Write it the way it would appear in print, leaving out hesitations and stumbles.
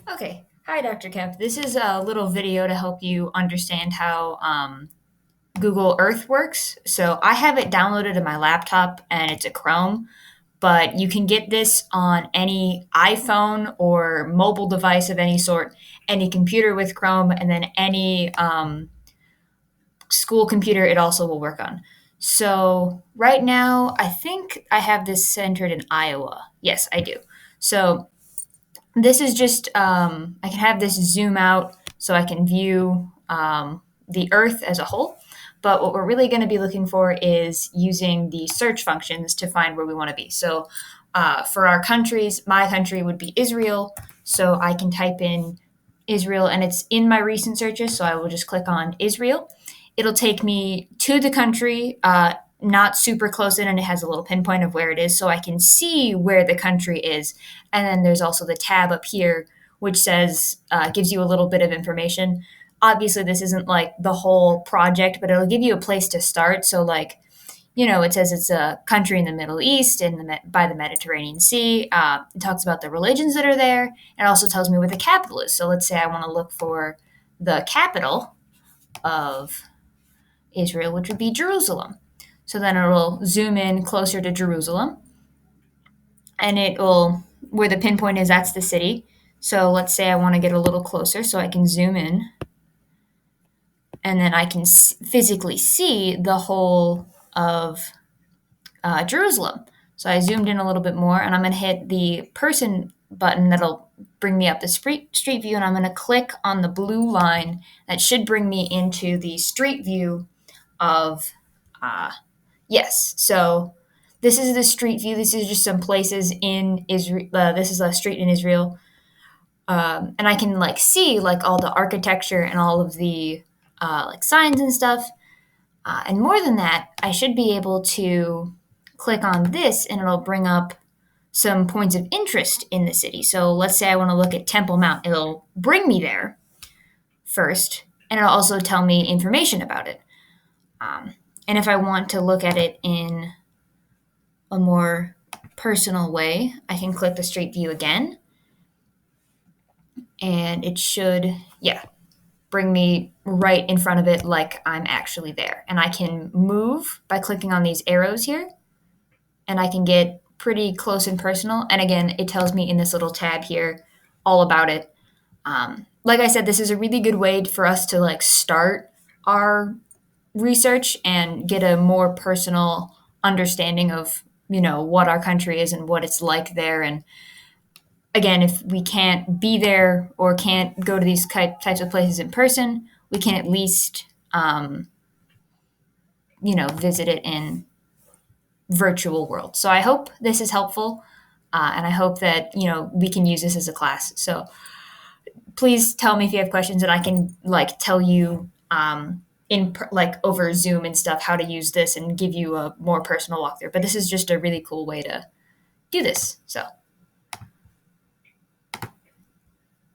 Okay. Hi, Dr. Kemp. This is a little video to help you understand how Google Earth works. So I have it downloaded to my laptop and it's a Chrome, but you can get this on any iPhone or mobile device of any sort, any computer with Chrome, and then any school computer it also will work on. So right now, I think I have this centered in Iowa. Yes, I do. So this is just, I can have this zoom out so I can view the Earth as a whole. But what we're really going to be looking for is using the search functions to find where we want to be. So for our countries, my country would be Israel. So I can type in Israel and it's in my recent searches. So I will just click on Israel. It'll take me to the country, not super close in, and it has a little pinpoint of where it is so I can see where the country is. And then there's also the tab up here, which says, gives you a little bit of information. Obviously, this isn't like the whole project, but it'll give you a place to start. So, like, it says it's a country in the Middle East by the Mediterranean Sea. It talks about the religions that are there. It also tells me where the capital is. So let's say I want to look for the capital of Israel, which would be Jerusalem. So then it'll zoom in closer to Jerusalem and it will, where the pinpoint is, that's the city. So let's say I want to get a little closer so I can zoom in and then I can physically see the whole of Jerusalem. So I zoomed in a little bit more and I'm going to hit the person button that'll bring me up the street view and I'm going to click on the blue line that should bring me into the street view of yes. So this is the street view. This is just some places in Israel. This is a street in Israel, and I can like see like all the architecture and all of the like signs and stuff. And more than that, I should be able to click on this, and it'll bring up some points of interest in the city. So let's say I want to look at Temple Mount. It'll bring me there first, and it'll also tell me information about it. And if I want to look at it in a more personal way, I can click the street view again and it should, yeah, bring me right in front of it like I'm actually there. And I can move by clicking on these arrows here and I can get pretty close and personal. And again, it tells me in this little tab here all about it. Like I said, this is a really good way for us to like start our research and get a more personal understanding of what our country is and what it's like there. And again, if we can't be there or can't go to these types of places in person, we can at least visit it in virtual world. So I hope this is helpful, and I hope that we can use this as a class. So please tell me if you have questions, and I can like tell you like over Zoom and stuff how to use this and give you a more personal walkthrough. But this is just a really cool way to do this. So